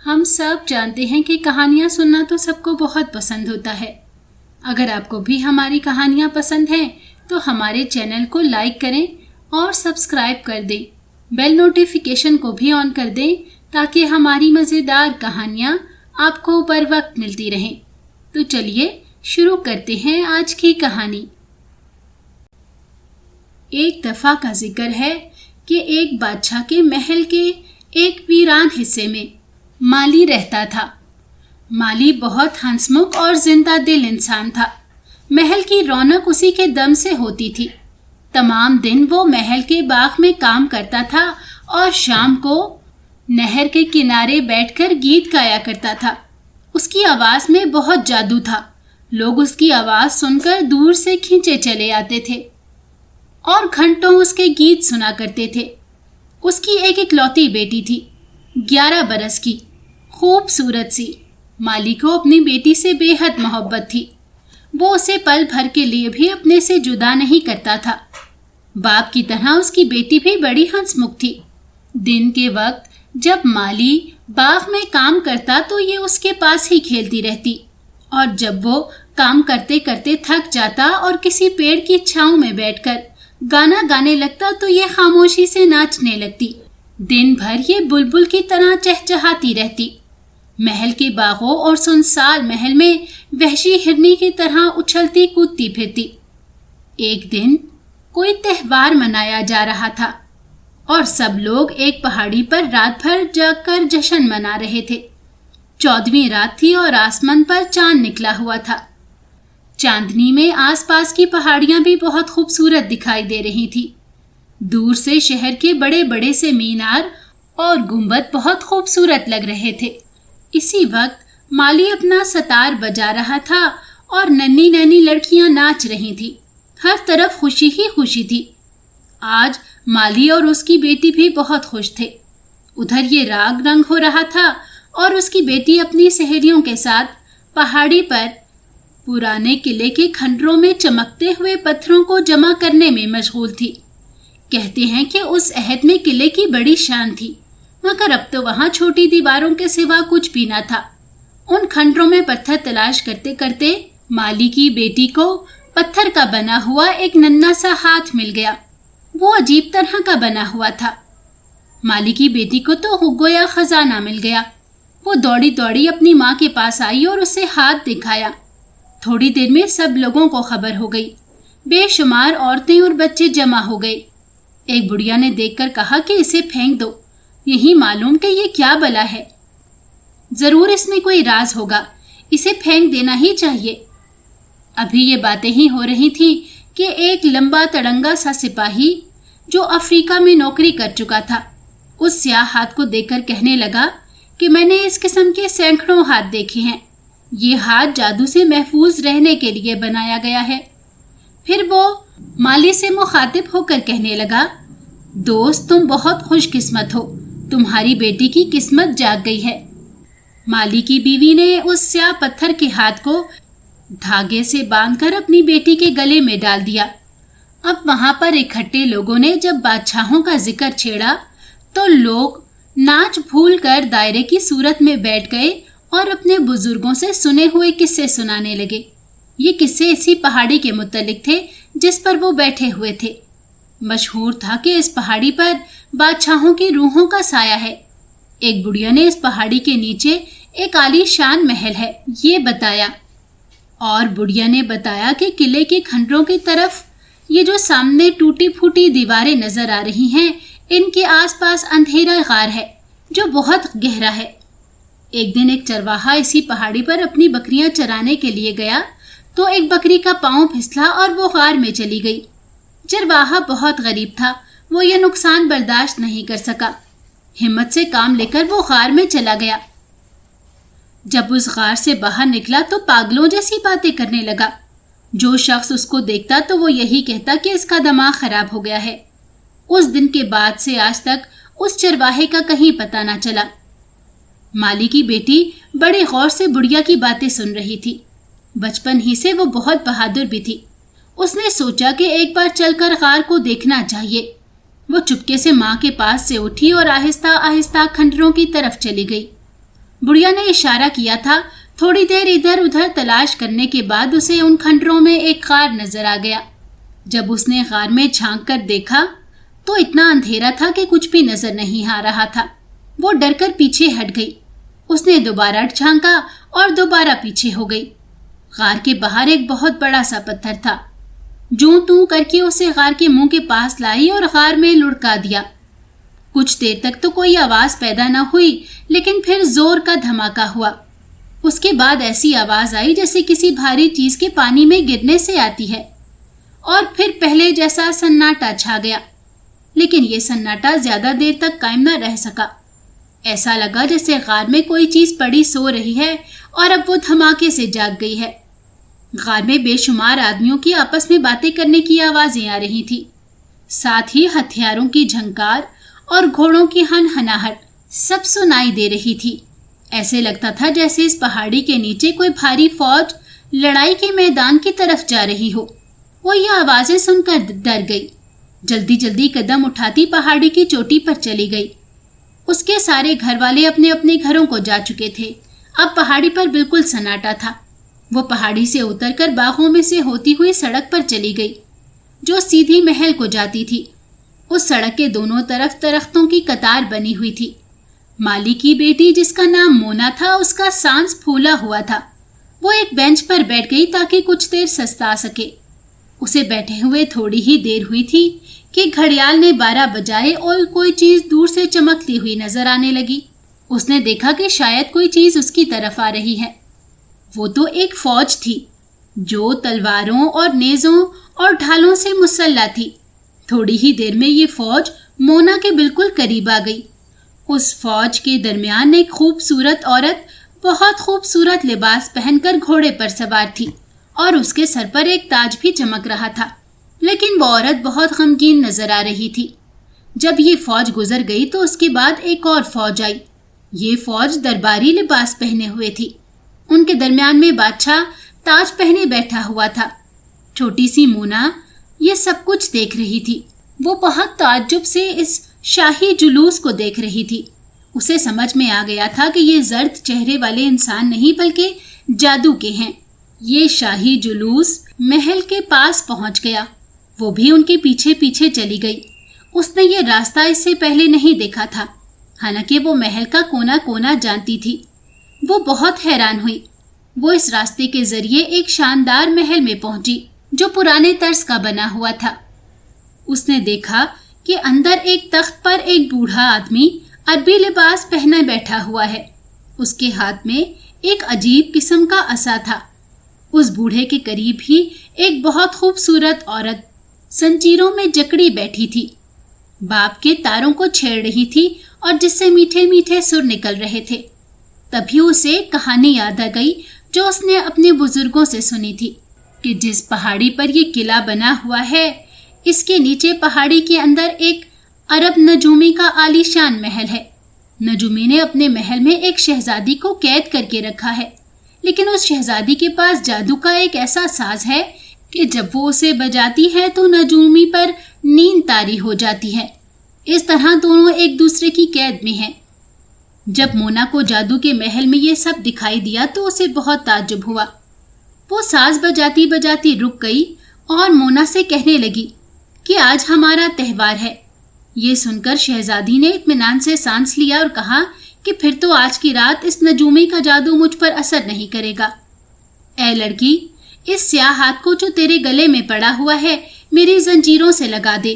हम सब जानते हैं कि कहानियाँ सुनना तो सबको बहुत पसंद होता है। अगर आपको भी हमारी कहानियाँ पसंद हैं तो हमारे चैनल को लाइक करें और सब्सक्राइब कर दें। बेल नोटिफिकेशन को भी ऑन कर दें ताकि हमारी मज़ेदार कहानियाँ आपको बर वक्त मिलती रहें। तो चलिए शुरू करते हैं आज की कहानी। एक दफ़ा का जिक्र है कि एक बादशाह के महल के एक वीरान हिस्से में माली रहता था। माली बहुत हंसमुख और जिंदा दिल इंसान था। महल की रौनक उसी के दम से होती थी। तमाम दिन वो महल के बाग में काम करता था और शाम को नहर के किनारे बैठकर गीत गाया करता था। उसकी आवाज़ में बहुत जादू था। लोग उसकी आवाज़ सुनकर दूर से खींचे चले आते थे और घंटों उसके गीत सुना करते थे। उसकी एक इकलौती बेटी थी, 11 बरस की, खूबसूरत सी। माली को अपनी बेटी से बेहद मोहब्बत थी। वो उसे पल भर के लिए भी अपने से जुदा नहीं करता था। बाप की तरह उसकी बेटी भी बड़ी हंसमुख थी। दिन के वक्त जब माली बाग में काम करता तो ये उसके पास ही खेलती रहती, और जब वो काम करते करते थक जाता और किसी पेड़ की छांव में बैठकर गाना गाने लगता तो ये खामोशी से नाचने लगती। दिन भर ये बुलबुल की तरह चहचहाती रहती। महल के बागों और सुनसान महल में वहशी हिरनी की तरह उछलती कूदती फिरती। एक दिन कोई त्योहार मनाया जा रहा था और सब लोग एक पहाड़ी पर रात भर जाकर जश्न मना रहे थे। 14वीं रात थी और आसमान पर चांद निकला हुआ था। चांदनी में आसपास की पहाड़ियां भी बहुत खूबसूरत दिखाई दे रही थी। दूर से शहर के बड़े बड़े से मीनार और गुंबद बहुत खूबसूरत लग रहे थे। इसी वक्त माली अपना सतार बजा रहा था और नन्ही नन्ही लड़कियां नाच रही थी। हर तरफ खुशी ही खुशी थी। आज माली और उसकी बेटी भी बहुत खुश थे। उधर ये राग रंग हो रहा था और उसकी बेटी अपनी सहेलियों के साथ पहाड़ी पर पुराने किले के खंडरों में चमकते हुए पत्थरों को जमा करने में मशगूल थी। कहते हैं कि उस अहद में किले की बड़ी शान थी, मगर अब तो वहां छोटी दीवारों के सिवा कुछ भी न था। उन खंडरों में पत्थर तलाश करते करते माली की बेटी को पत्थर का बना हुआ एक नन्हा सा हाथ मिल गया। वो अजीब तरह का बना हुआ था। माली की बेटी को तो गोया खजाना मिल गया। वो दौड़ी दौड़ी अपनी माँ के पास आई और उसे हाथ दिखाया। थोड़ी देर में सब लोगों को खबर हो गई। बेशुमार औरतें और बच्चे जमा हो गए। एक बुढ़िया ने देखकर कहा कि इसे फेंक दो, यही मालूम कि ये क्या बला है। जरूर इसमें कोई राज होगा, इसे फेंक देना ही चाहिए। अभी ये बातें ही हो रही थी कि एक लंबा तड़ंगा सा सिपाही जो अफ्रीका में नौकरी कर चुका था, उस स्याह हाथ को देखकर कहने लगा कि मैंने इस किस्म के सैकड़ों हाथ देखे हैं। ये हाथ जादू से महफूज रहने के लिए बनाया गया है। फिर वो माली से मुखातिब होकर कहने लगा, दोस्त तुम बहुत खुशकिस्मत हो, तुम्हारी बेटी की किस्मत जाग गई है। माली की बीवी ने उस स्याह पत्थर के हाथ को धागे से बांधकर अपनी बेटी के गले में डाल दिया। अब वहां पर इकट्ठे लोगों ने जब बादशाहों का जिक्र छेड़ा तो लोग नाच भूल कर दायरे की सूरत में बैठ गए और अपने बुजुर्गों से सुने हुए किस्से सुनाने लगे। ये किस्से इसी पहाड़ी के मुतल्लिक थे जिस पर वो बैठे हुए थे। मशहूर था कि इस पहाड़ी पर बादशाहों की रूहों का साया है। एक बुढ़िया ने इस पहाड़ी के नीचे एक आलीशान महल है, ये बताया। और बुढ़िया ने बताया कि किले के खंडरों की तरफ ये जो सामने टूटी फूटी दीवारें नजर आ रही हैं, इनके आसपास अंधेरा गार है जो बहुत गहरा है। एक दिन एक चरवाहा इसी पहाड़ी पर अपनी बकरियां चराने के लिए गया तो एक बकरी का पांव फिसला और वो गार में चली गई। चरवाहा बहुत गरीब था, वो ये नुकसान बर्दाश्त नहीं कर सका। हिम्मत से काम लेकर वो गार में चला गया। जब उस गार से बाहर निकला तो पागलों जैसी बातें करने लगा। जो शख्स उसको देखता तो वो यही कहता कि इसका दिमाग खराब हो गया है। उस दिन के बाद से आज तक उस चरवाहे का कहीं पता ना चला। माली की बेटी बड़े गौर से बुढ़िया की बातें सुन रही थी। बचपन ही से वो बहुत बहादुर भी थी। उसने सोचा कि एक बार चलकर गार को देखना चाहिए। वो चुपके से माँ के पास से उठी और आहिस्ता आहिस्ता खंडरों की तरफ चली गई। बुढ़िया ने इशारा किया था। थोड़ी देर इधर उधर तलाश करने के बाद उसे उन खंडरों में एक गार नजर आ गया। जब उसने गार में झांक कर देखा तो इतना अंधेरा था कि कुछ भी नजर नहीं आ रहा था। वो डरकर पीछे हट गई। उसने दोबारा झांका और दोबारा पीछे हो गई। गार के बाहर एक बहुत बड़ा सा पत्थर था। जूं तू करके उसे गार के मुंह के पास लाई और गार में लुढ़का दिया। कुछ देर तक तो कोई आवाज पैदा न हुई, लेकिन फिर जोर का धमाका हुआ। उसके बाद ऐसी आवाज आई जैसे किसी भारी चीज के पानी में गिरने से आती है, और फिर पहले जैसा सन्नाटा छा गया। लेकिन ये सन्नाटा ज्यादा देर तक कायम न रह सका। ऐसा लगा जैसे गार में कोई चीज पड़ी सो रही है और अब वो धमाके से जाग गई है। गार में बेशुमार आदमियों की आपस में बातें करने की आवाजें आ रही थी। साथ ही हथियारों की झंकार और घोड़ों की हनहनाहट सब सुनाई दे रही थी। ऐसे लगता था जैसे इस पहाड़ी के नीचे कोई भारी फौज लड़ाई के मैदान की तरफ जा रही हो। वो ये आवाजें सुनकर डर गई। जल्दी जल्दी कदम उठाती पहाड़ी की चोटी पर चली गई। उसके सारे घर वाले अपने अपने घरों को जा चुके थे। अब पहाड़ी पर बिल्कुल सन्नाटा था। वो पहाड़ी से उतरकर बागों में से होती हुई सड़क पर चली गई, जो सीधी महल को जाती थी। उस सड़क के दोनों तरफ दरख्तों की कतार बनी हुई थी। माली की बेटी, जिसका नाम मोना था, उसका सांस फूला हुआ था। वो एक बेंच पर बैठ गई ताकि कुछ देर सस्ता सके। उसे बैठे हुए थोड़ी ही देर हुई थी कि घड़ियाल ने 12 बजाए और कोई चीज दूर से चमकती हुई नजर आने लगी। उसने देखा कि शायद कोई चीज उसकी तरफ आ रही है। वो तो एक फौज थी जो तलवारों और नेजों और ढालों से मुसल्ला थी। थोड़ी ही देर में ये फौज मोना के बिल्कुल करीब आ गई। उस फौज के दरमियान एक खूबसूरत औरत बहुत खूबसूरत लिबास पहनकर घोड़े पर सवार थी और उसके सर पर एक ताज भी चमक रहा था। लेकिन वो औरत बहुत गमगीन नजर आ रही थी। जब ये फौज गुजर गई तो उसके बाद एक और फौज आई। ये फौज दरबारी लिबास पहने हुए थी। उनके दरमियान में बादशाह ताज पहने बैठा हुआ था। छोटी सी मोना ये सब कुछ देख रही थी। वो बहुत ताज्जुब से इस शाही जुलूस को देख रही थी। उसे समझ में आ गया था कि ये जर्द चेहरे वाले इंसान नहीं बल्कि जादू के हैं। ये शाही जुलूस महल के पास पहुंच गया। वो भी उनके पीछे पीछे चली गई। उसने ये रास्ता इससे पहले नहीं देखा था, हालांकि वो महल का कोना कोना जानती थी। वो बहुत हैरान हुई। वो इस रास्ते के जरिए एक शानदार महल में पहुंची जो पुराने तर्ज का बना हुआ था। उसने देखा कि अंदर एक तख्त पर एक बूढ़ा आदमी अरबी लिबास पहने बैठा हुआ है। उसके हाथ में एक अजीब किस्म का असा था। उस बूढ़े के करीब ही एक बहुत खूबसूरत औरत जंजीरों में जकड़ी बैठी थी। बाप के तारों को छेड़ रही थी और जिससे मीठे मीठे सुर निकल रहे थे। तभी उसे कहानी याद आ गई जो उसने अपने बुजुर्गों से सुनी थी कि जिस पहाड़ी पर ये किला बना हुआ है, इसके नीचे पहाड़ी के अंदर एक अरब नजूमी का आलीशान महल है। नजूमी ने अपने महल में एक शहजादी को कैद करके रखा है, लेकिन उस शहजादी के पास जादू का एक ऐसा साज है कि जब वो उसे बजाती है तो नजूमी पर नींद तारी हो जाती है। इस तरह दोनों एक दूसरे की कैद में हैं। जब मोना को जादू के महल में ये सब दिखाई दिया तो उसे बहुत ताज्जुब हुआ। वो साज बजाती बजाती रुक गई और मोना से कहने लगी कि आज हमारा त्योहार है। ये सुनकर शहजादी ने इत्मीनान से सांस लिया और कहा कि फिर तो आज की रात इस नजूमी का जादू मुझ पर असर नहीं करेगा। ऐ लड़की, इस स्याह हाथ को जो तेरे गले में पड़ा हुआ है मेरी जंजीरों से लगा दे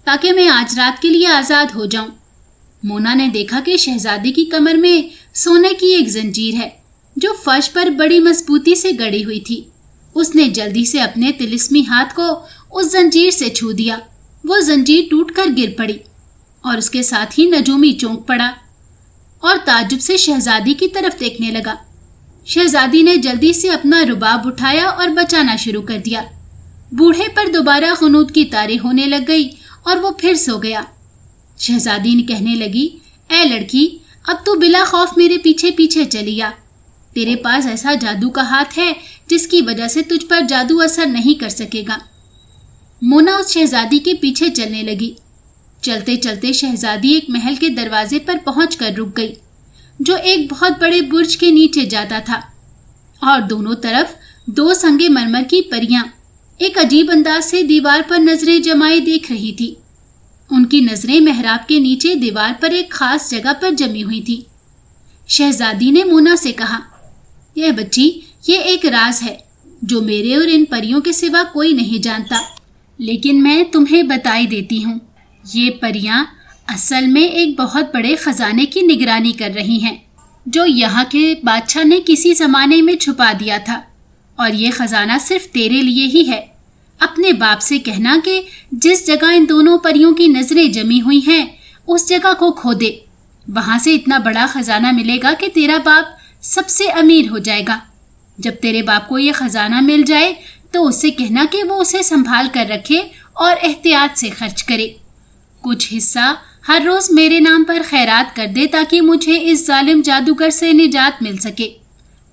ताकि मैं आज रात के लिए आजाद हो जाऊं। मोना ने देखा कि शहजादी की कमर में सोने की एक जंजीर है जो फर्श पर बड़ी मजबूती से गड़ी हुई थी। उसने जल्दी से अपने तिलिस्मी हाथ को उस जंजीर से छू दिया। वो जंजीर टूटकर गिर पड़ी और उसके साथ ही नजूमी चौंक पड़ा और ताज्जुब से शहजादी की तरफ देखने लगा। शहजादी ने जल्दी से अपना रुबाब उठाया और बचाना शुरू कर दिया। बूढ़े पर दोबारा खुनूद की तारें होने लग गई और वो फिर सो गया। शहजादी ने कहने लगी, ऐ लड़की, अब तू बिला खौफ मेरे पीछे पीछे चली आ। तेरे पास ऐसा जादू का हाथ है जिसकी वजह से तुझ पर जादू असर नहीं कर सकेगा। मोना उस शहजादी के पीछे चलने लगी। चलते चलते शहजादी एक महल के दरवाजे पर पहुंचकर रुक गई। जो एक बहुत बड़े बुर्ज के नीचे जाता था, और दोनों तरफ 2 संगमरमर की परियां एक अजीब अंदाज से दीवार पर नजरें जमाए देख रही थी। उनकी नजरें मेहराब के नीचे दीवार पर एक खास जगह पर जमी हुई थी। शहजादी ने मोना से कहा, यह बच्ची, ये एक राज है जो मेरे और इन परियों के सिवा कोई नहीं जानता, लेकिन मैं तुम्हें बताई देती हूँ। ये परियां असल में एक बहुत बड़े खजाने की निगरानी कर रही हैं, जो यहाँ के बादशाह ने किसी जमाने में छुपा दिया था, और ये खजाना सिर्फ तेरे लिए ही है। अपने बाप से कहना कि जिस जगह इन दोनों परियों की नजरें जमी हुई हैं, उस जगह को खोदे। वहां से इतना बड़ा खजाना मिलेगा कि तेरा बाप सबसे अमीर हो जाएगा। जब तेरे बाप को यह खजाना मिल जाए तो उससे कहना कि वो उसे संभाल कर रखे और एहतियात से खर्च करे। कुछ हिस्सा हर रोज मेरे नाम पर खैरात कर दे ताकि मुझे इस जालिम जादूगर से निजात मिल सके।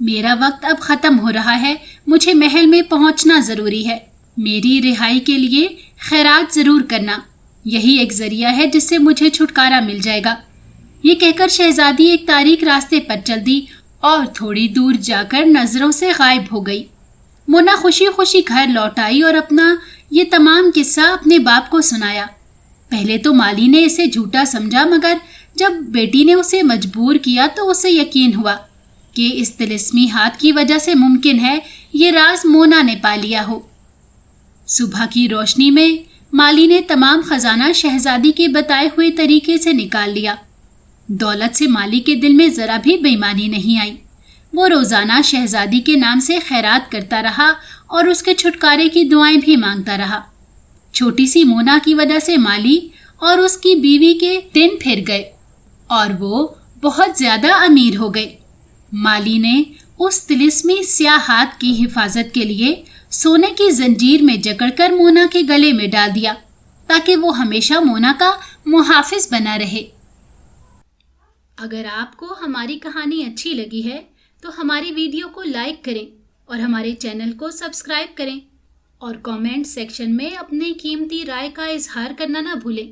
मेरा वक्त अब खत्म हो रहा है, मुझे महल में पहुंचना जरूरी है। मेरी रिहाई के लिए खैरात जरूर करना, यही एक जरिया है जिससे मुझे छुटकारा मिल जाएगा। ये कहकर शहजादी एक तारीक रास्ते पर चल दी और थोड़ी दूर जाकर नजरों से गायब हो गई। मोना खुशी खुशी घर लौट आई और अपना ये तमाम किस्सा अपने बाप को सुनाया। पहले तो माली ने इसे झूठा समझा, मगर जब बेटी ने उसे मजबूर किया तो उसे यकीन हुआ कि इस तिलिस्मी हाथ की वजह से मुमकिन है ये राज मोना ने पा लिया हो। सुबह की रोशनी में माली ने तमाम खजाना शहजादी के बताए हुए तरीके से निकाल लिया। दौलत से माली के दिल में जरा भी बेईमानी नहीं आई। वो रोजाना शहजादी के नाम से खैरात करता रहा और उसके छुटकारे की दुआएं भी मांगता रहा। छोटी सी मोना की वजह से माली और उसकी बीवी के दिन फिर गए और वो बहुत ज्यादा अमीर हो गए। माली ने उस तिलिस्मी स्याह हाथ की हिफाजत के लिए सोने की जंजीर में जकड़कर मोना के गले में डाल दिया ताकि वो हमेशा मोना का मुहाफिज बना रहे। अगर आपको हमारी कहानी अच्छी लगी है तो हमारी वीडियो को लाइक करें और हमारे चैनल को सब्सक्राइब करें और कमेंट सेक्शन में अपनी कीमती राय का इजहार करना ना भूलें।